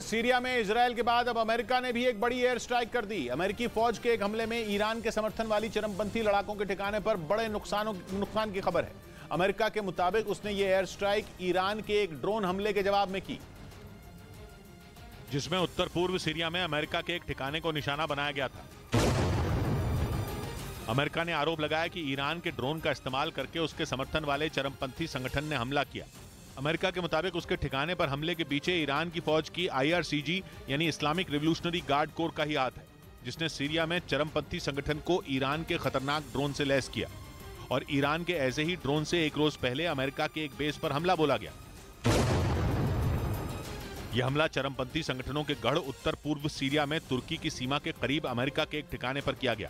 Syria में Israel के बाद अब अमेरिका ने भी एक बड़ी एयर स्ट्राइक कर दी। अमेरिकी फौज के एक हमले में ईरान के समर्थन वाली चरमपंथी लड़ाकों के ठिकाने पर बड़े नुकसान की खबर है। अमेरिका के मुताबिक उसने ये एयर स्ट्राइक ईरान के एक ड्रोन हमले के जवाब में की, जिसमें उत्तर पूर्व सीरिया में अमेरिका के एक ठिकाने को निशाना बनाया गया था। अमेरिका ने आरोप लगाया कि ईरान के ड्रोन का इस्तेमाल करके उसके समर्थन वाले चरमपंथी संगठन ने हमला किया। अमेरिका के मुताबिक उसके ठिकाने पर हमले के पीछे ईरान की फौज की IRGC यानी इस्लामिक रिवॉल्यूशनरी गार्ड कोर का ही हाथ है, जिसने सीरिया में चरमपंथी संगठन को ईरान के खतरनाक ड्रोन से लैस किया। और ईरान के ऐसे ही ड्रोन से एक रोज पहले अमेरिका के एक बेस पर हमला बोला गया। यह हमला चरमपंथी संगठनों के गढ़ उत्तर पूर्व सीरिया में तुर्की की सीमा के करीब अमेरिका के एक ठिकाने पर किया गया।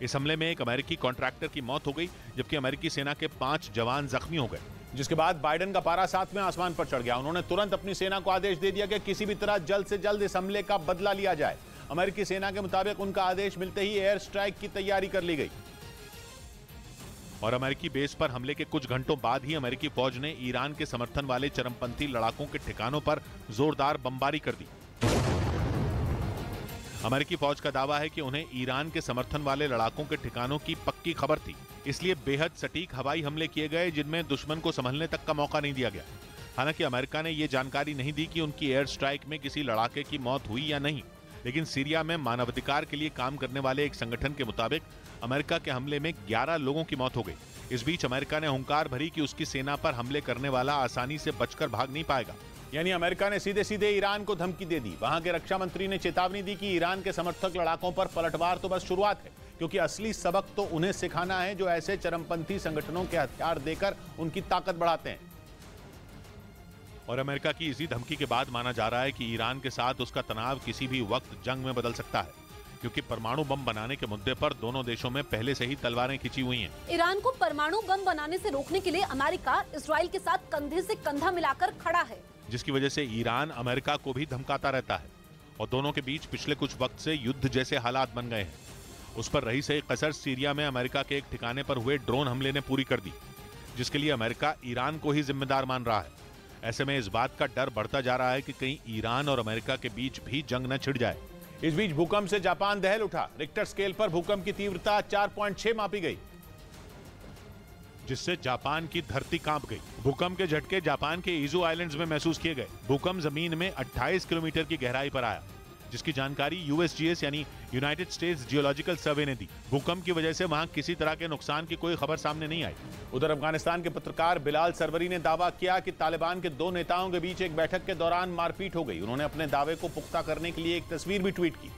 इस हमले में एक अमेरिकी कॉन्ट्रैक्टर की मौत हो गई, जबकि अमेरिकी सेना के 5 जवान जख्मी हो गए। जिसके बाद बाइडेन का पारा 7वें आसमान पर चढ़ गया। उन्होंने तुरंत अपनी सेना को आदेश दे दिया कि किसी भी तरह जल्द से जल्द इस हमले का बदला लिया जाए। अमेरिकी सेना के मुताबिक उनका आदेश मिलते ही एयर स्ट्राइक की तैयारी कर ली गई और अमेरिकी बेस पर हमले के कुछ घंटों बाद ही अमेरिकी फौज ने ईरान के समर्थन वाले चरमपंथी लड़ाकों के ठिकानों पर जोरदार बमबारी कर दी। अमेरिकी फौज का दावा है कि उन्हें ईरान के समर्थन वाले लड़ाकों के ठिकानों की पक्की खबर थी, इसलिए बेहद सटीक हवाई हमले किए गए, जिनमें दुश्मन को संभलने तक का मौका नहीं दिया गया। हालांकि अमेरिका ने यह जानकारी नहीं दी कि उनकी एयर स्ट्राइक में किसी लड़ाके की मौत हुई या नहीं, लेकिन सीरिया में मानवाधिकार के लिए काम करने वाले एक संगठन के मुताबिक अमेरिका के हमले में 11 लोगों की मौत हो गई। इस बीच अमेरिका ने हुंकार भरी कि उसकी सेना पर हमले करने वाला आसानी से बचकर भाग नहीं पाएगा। यानी अमेरिका ने सीधे सीधे ईरान को धमकी दे दी। वहां के रक्षा मंत्री ने चेतावनी दी कि ईरान के समर्थक लड़ाकों पर पलटवार तो बस शुरुआत है, क्योंकि असली सबक तो उन्हें सिखाना है जो ऐसे चरमपंथी संगठनों के हथियार देकर उनकी ताकत बढ़ाते हैं। और अमेरिका की इसी धमकी के बाद माना जा रहा है कि ईरान के साथ उसका तनाव किसी भी वक्त जंग में बदल सकता है, क्योंकि परमाणु बम बनाने के मुद्दे पर दोनों देशों में पहले से ही तलवारें खिंची हुई हैं। ईरान को परमाणु बम बनाने से रोकने के लिए अमेरिका इजराइल के साथ कंधे से कंधा मिलाकर खड़ा है, जिसकी वजह से ईरान अमेरिका को भी धमकाता रहता है और दोनों के बीच पिछले कुछ वक्त से युद्ध जैसे हालात बन गए हैं। उस पर रही सही कसर सीरिया में अमेरिका के एक ठिकाने पर हुए ड्रोन हमले ने पूरी कर दी, जिसके लिए अमेरिका ईरान को ही जिम्मेदार मान रहा है। ऐसे में इस बात का डर बढ़ता जा रहा है कि कहीं ईरान और अमेरिका के बीच भी जंग न छिड़ जाए। इस बीच भूकंप से जापान दहल उठा। रिक्टर स्केल पर भूकंप की तीव्रता 4.6 मापी गई, जिससे जापान की धरती कांप गई। भूकंप के झटके जापान के इजू आइलैंड्स में महसूस किए गए। भूकंप जमीन में 28 किलोमीटर की गहराई पर आया, जिसकी जानकारी USGS यानी यूनाइटेड स्टेट्स जियोलॉजिकल सर्वे ने दी। भूकंप की वजह से वहां किसी तरह के नुकसान की कोई खबर सामने नहीं आई। उधर अफगानिस्तान के पत्रकार बिलाल सरवरी ने दावा किया कि तालिबान के 2 नेताओं के बीच एक बैठक के दौरान मारपीट हो गई। उन्होंने अपने दावे को पुख्ता करने के लिए एक तस्वीर भी ट्वीट की,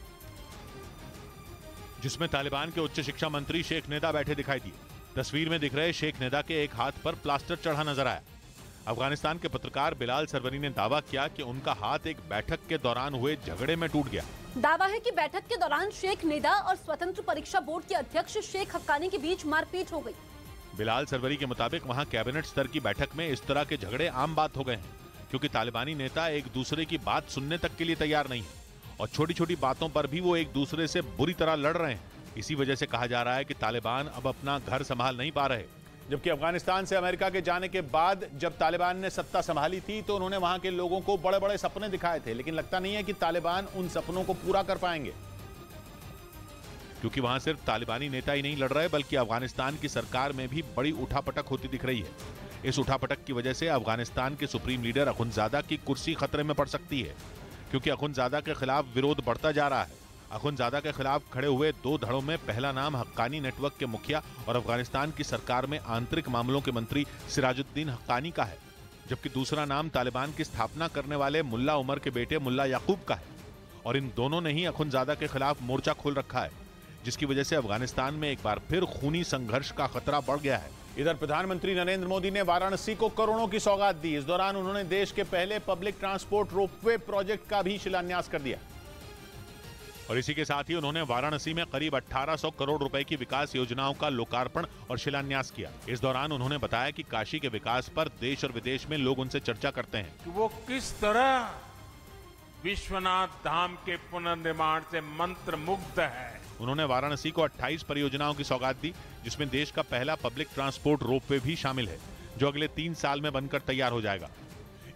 जिसमें तालिबान के उच्च शिक्षा मंत्री शेख नेदा बैठे दिखाई दिए। तस्वीर में दिख रहे शेख नेदा के एक हाथ पर प्लास्टर चढ़ा नजर आया। अफगानिस्तान के पत्रकार बिलाल सरवरी ने दावा किया कि उनका हाथ एक बैठक के दौरान हुए झगड़े में टूट गया। दावा है कि बैठक के दौरान शेख नेदा और स्वतंत्र परीक्षा बोर्ड के अध्यक्ष शेख हक्कानी के बीच मारपीट हो गई। बिलाल सरवरी के मुताबिक वहां कैबिनेट स्तर की बैठक में इस तरह के झगड़े आम बात हो गए हैं, क्योंकि तालिबानी नेता एक दूसरे की बात सुनने तक के लिए तैयार नहीं है और छोटी छोटी बातों पर भी वो एक दूसरे से बुरी तरह लड़ रहे हैं। इसी वजह से कहा जा रहा है कि तालिबान अब अपना घर संभाल नहीं पा रहे। जबकि अफगानिस्तान से अमेरिका के जाने के बाद जब तालिबान ने सत्ता संभाली थी तो उन्होंने वहां के लोगों को बड़े बड़े सपने दिखाए थे, लेकिन लगता नहीं है कि तालिबान उन सपनों को पूरा कर पाएंगे, क्योंकि वहां सिर्फ तालिबानी नेता ही नहीं लड़ रहे, बल्कि अफगानिस्तान की सरकार में भी बड़ी उठापटक होती दिख रही है। इस उठापटक की वजह से अफगानिस्तान के सुप्रीम लीडर अखुंदजादा की कुर्सी खतरे में पड़ सकती है, क्योंकि अखुंदजादा के खिलाफ विरोध बढ़ता जा रहा है। अखुंदजादा के खिलाफ खड़े हुए 2 धड़ों में पहला नाम हक्कानी नेटवर्क के मुखिया और अफगानिस्तान की सरकार में आंतरिक मामलों के मंत्री सिराजुद्दीन हक्कानी का है, जबकि दूसरा नाम तालिबान की स्थापना करने वाले मुल्ला उमर के बेटे मुल्ला याकूब का है। और इन दोनों ने ही अखुंदजादा के खिलाफ मोर्चा खोल रखा है, जिसकी वजह से अफगानिस्तान में एक बार फिर खूनी संघर्ष का खतरा बढ़ गया है। इधर प्रधानमंत्री नरेंद्र मोदी ने वाराणसी को करोड़ों की सौगात दी। इस दौरान उन्होंने देश के पहले पब्लिक ट्रांसपोर्ट रोपवे प्रोजेक्ट का भी शिलान्यास कर दिया और इसी के साथ ही उन्होंने वाराणसी में करीब 1800 करोड़ रुपए की विकास योजनाओं का लोकार्पण और शिलान्यास किया। इस दौरान उन्होंने बताया कि काशी के विकास पर देश और विदेश में लोग उनसे चर्चा करते हैं कि वो किस तरह विश्वनाथ धाम के पुनर्निर्माण से मंत्र मुग्ध है। उन्होंने वाराणसी को 28 परियोजनाओं की सौगात दी, जिसमें देश का पहला पब्लिक ट्रांसपोर्ट रोपवे भी शामिल है, जो अगले 3 साल में बनकर तैयार हो जाएगा।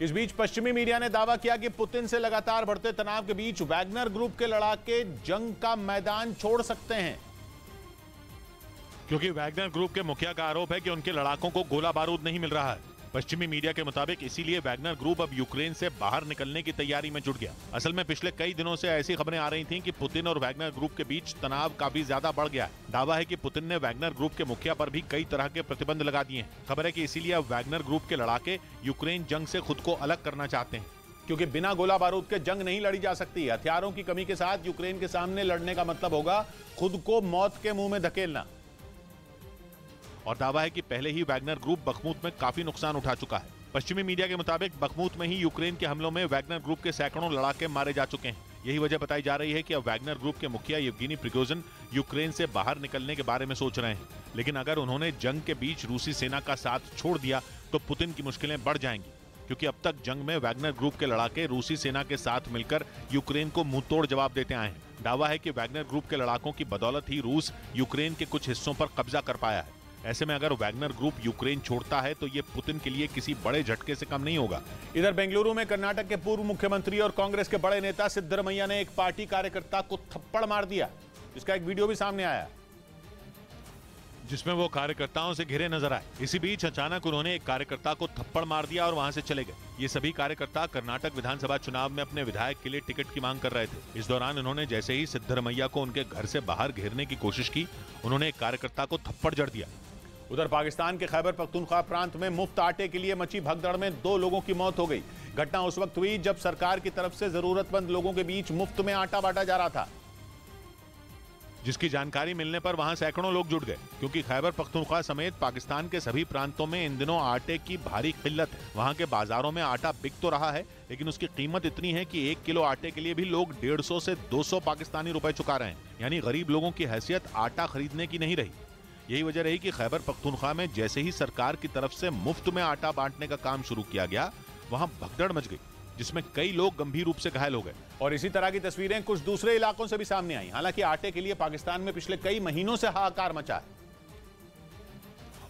इस बीच पश्चिमी मीडिया ने दावा किया कि पुतिन से लगातार बढ़ते तनाव के बीच वैगनर ग्रुप के लड़ाके जंग का मैदान छोड़ सकते हैं, क्योंकि वैगनर ग्रुप के मुखिया का आरोप है कि उनके लड़ाकों को गोला बारूद नहीं मिल रहा है। पश्चिमी मीडिया के मुताबिक इसीलिए वैगनर ग्रुप अब यूक्रेन से बाहर निकलने की तैयारी में जुट गया। असल में पिछले कई दिनों से ऐसी खबरें आ रही थीं कि पुतिन और वैगनर ग्रुप के बीच तनाव काफी ज्यादा बढ़ गया है। दावा है कि पुतिन ने वैगनर ग्रुप के मुखिया पर भी कई तरह के प्रतिबंध लगा दिए हैं। खबर है कि इसीलिए अब वैगनर ग्रुप के लड़ाके यूक्रेन जंग से खुद को अलग करना चाहते हैं, क्योंकि बिना गोला बारूद के जंग नहीं लड़ी जा सकती। हथियारों की कमी के साथ यूक्रेन के सामने लड़ने का मतलब होगा खुद को मौत के मुंह में धकेलना। और दावा है कि पहले ही वैगनर ग्रुप बखमुत में काफी नुकसान उठा चुका है। पश्चिमी मीडिया के मुताबिक बखमुत में ही यूक्रेन के हमलों में वैगनर ग्रुप के सैकड़ों लड़ाके मारे जा चुके हैं। यही वजह बताई जा रही है कि अब वैगनर ग्रुप के मुखिया येवगेनी प्रिगोजिन यूक्रेन से बाहर निकलने के बारे में सोच रहे हैं। लेकिन अगर उन्होंने जंग के बीच रूसी सेना का साथ छोड़ दिया तो पुतिन की मुश्किलें बढ़ जाएंगी, क्योंकि अब तक जंग में वैगनर ग्रुप के लड़ाके रूसी सेना के साथ मिलकर यूक्रेन को मुंहतोड़ जवाब देते आए हैं। दावा है कि वैगनर ग्रुप के लड़ाकों की बदौलत ही रूस यूक्रेन के कुछ हिस्सों पर कब्जा कर पाया है। ऐसे में अगर वैगनर ग्रुप यूक्रेन छोड़ता है तो ये पुतिन के लिए किसी बड़े झटके से कम नहीं होगा। इधर बेंगलुरु में कर्नाटक के पूर्व मुख्यमंत्री और कांग्रेस के बड़े नेता सिद्धरमैया ने एक पार्टी कार्यकर्ता को थप्पड़ मार दिया, जिसका एक वीडियो भी सामने आया, जिसमें वो कार्यकर्ताओं से घिरे नजर आए। इसी बीच अचानक उन्होंने एक कार्यकर्ता को थप्पड़ मार दिया और वहां से चले गए। ये सभी कार्यकर्ता कर्नाटक विधानसभा चुनाव में अपने विधायक के लिए टिकट की मांग कर रहे थे। इस दौरान उन्होंने जैसे ही सिद्धरमैया को उनके घर से बाहर घेरने की कोशिश की, उन्होंने एक कार्यकर्ता को थप्पड़ जड़ दिया। उधर पाकिस्तान के खैबर पख्तूनख्वा प्रांत में मुफ्त आटे के लिए मची भगदड़ में 2 लोगों की मौत हो गई। घटना उस वक्त हुई जब सरकार की तरफ से जरूरतमंद लोगों के बीच मुफ्त में आटा बांटा जा रहा था, जिसकी जानकारी मिलने पर वहां सैकड़ों लोग जुट गए, क्योंकि खैबर पख्तूनख्वा समेत पाकिस्तान के सभी प्रांतों में इन दिनों आटे की भारी किल्लत है। वहां के बाजारों में आटा बिक तो रहा है, लेकिन उसकी कीमत इतनी है कि 1 किलो आटे के लिए भी लोग 150 से 200 पाकिस्तानी रुपए चुका रहे हैं। यानी गरीब लोगों की हैसियत आटा खरीदने की नहीं रही। यही वजह रही कि खैबर पख्तूनख्वा में जैसे ही सरकार की तरफ से मुफ्त में आटा बांटने का काम शुरू किया गया, वहां भगदड़ मच गई, जिसमें कई लोग गंभीर रूप से घायल हो गए। और इसी तरह की तस्वीरें कुछ दूसरे इलाकों से भी सामने आई। हालांकि आटे के लिए पाकिस्तान में पिछले कई महीनों से हाहाकार मचा है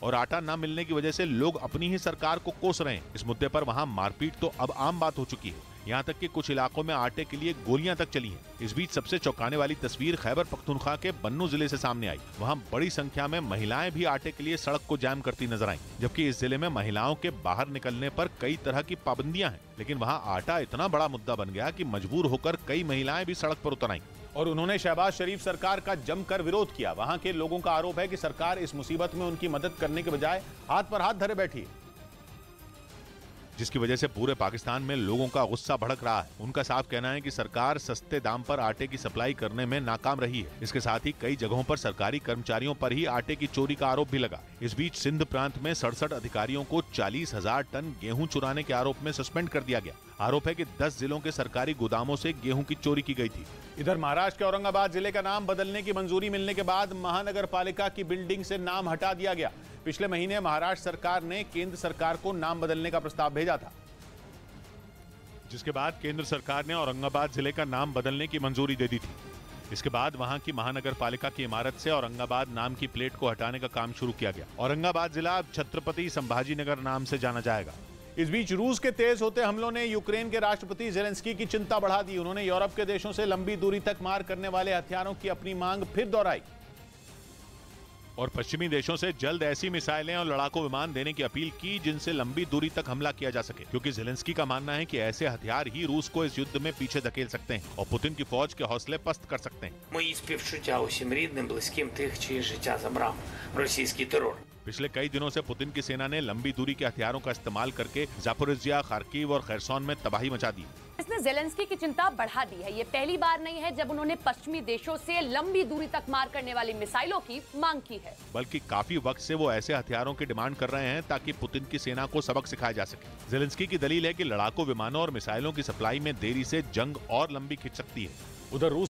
और आटा न मिलने की वजह से लोग अपनी ही सरकार को कोस रहे हैं। इस मुद्दे पर वहां मारपीट तो अब आम बात हो चुकी है। यहाँ तक कि कुछ इलाकों में आटे के लिए गोलियां तक चली हैं। इस बीच सबसे चौंकाने वाली तस्वीर खैबर पख्तूनख्वा के बन्नू जिले से सामने आई। वहाँ बड़ी संख्या में महिलाएं भी आटे के लिए सड़क को जाम करती नजर आईं, जबकि इस जिले में महिलाओं के बाहर निकलने पर कई तरह की पाबंदियां हैं। लेकिन वहाँ आटा इतना बड़ा मुद्दा बन गया कि मजबूर होकर कई महिलाएं भी सड़क पर उतर आईं और उन्होंने शहबाज शरीफ सरकार का जमकर विरोध किया। वहां के लोगों का आरोप है कि सरकार इस मुसीबत में उनकी मदद करने के बजाय हाथ पर हाथ धरे बैठी है, जिसकी वजह से पूरे पाकिस्तान में लोगों का गुस्सा भड़क रहा है। उनका साफ कहना है कि सरकार सस्ते दाम पर आटे की सप्लाई करने में नाकाम रही है। इसके साथ ही कई जगहों पर सरकारी कर्मचारियों पर ही आटे की चोरी का आरोप भी लगा। इस बीच सिंध प्रांत में 67 अधिकारियों को 40,000 टन गेहूं चुराने के आरोप में सस्पेंड कर दिया गया। आरोप है कि 10 जिलों के सरकारी गोदामों से गेहूं की चोरी की गई थी। इधर महाराष्ट्र के औरंगाबाद जिले का नाम बदलने की मंजूरी मिलने के बाद महानगर पालिका की बिल्डिंग से नाम हटा दिया गया। पिछले महीने महाराष्ट्र सरकार ने केंद्र सरकार को नाम बदलने का प्रस्ताव भेजा था, जिसके बाद केंद्र सरकार ने औरंगाबाद जिले का नाम बदलने की मंजूरी दे दी थी। इसके बाद वहां की महानगर पालिका की इमारत से औरंगाबाद नाम की प्लेट को हटाने का काम शुरू किया गया। औरंगाबाद जिला अब छत्रपति संभाजी नगर नाम से जाना जाएगा। इस बीच रूस के तेज होते हमलों ने यूक्रेन के राष्ट्रपति जेलेंस्की की चिंता बढ़ा दी। उन्होंने यूरोप के देशों से लंबी दूरी तक मार करने वाले हथियारों की अपनी मांग फिर दोहराई और पश्चिमी देशों से जल्द ऐसी मिसाइलें और लड़ाकू विमान देने की अपील की जिनसे लंबी दूरी तक हमला किया जा सके, क्योंकि जेलेंस्की का मानना है कि ऐसे हथियार ही रूस को इस युद्ध में पीछे धकेल सकते हैं और पुतिन की फौज के हौसले पस्त कर सकते हैं। Мої співчуття усім рідним, близьким тих, чиї життя забрав російський терор. पिछले कई दिनों से पुतिन की सेना ने लंबी दूरी के हथियारों का इस्तेमाल करके जापोरिजिया, खार्किव और खैरसोन में तबाही मचा दी। इसने जेलेंस्की की चिंता बढ़ा दी है। ये पहली बार नहीं है जब उन्होंने पश्चिमी देशों से लंबी दूरी तक मार करने वाली मिसाइलों की मांग की है, बल्कि काफी वक्त से वो ऐसे हथियारों की डिमांड कर रहे हैं ताकि पुतिन की सेना को सबक सिखाया जा सके। जेलेंस्की की दलील है कि लड़ाकू विमानों और मिसाइलों की सप्लाई में देरी से जंग और लंबी खिंच सकती है। उधर रूस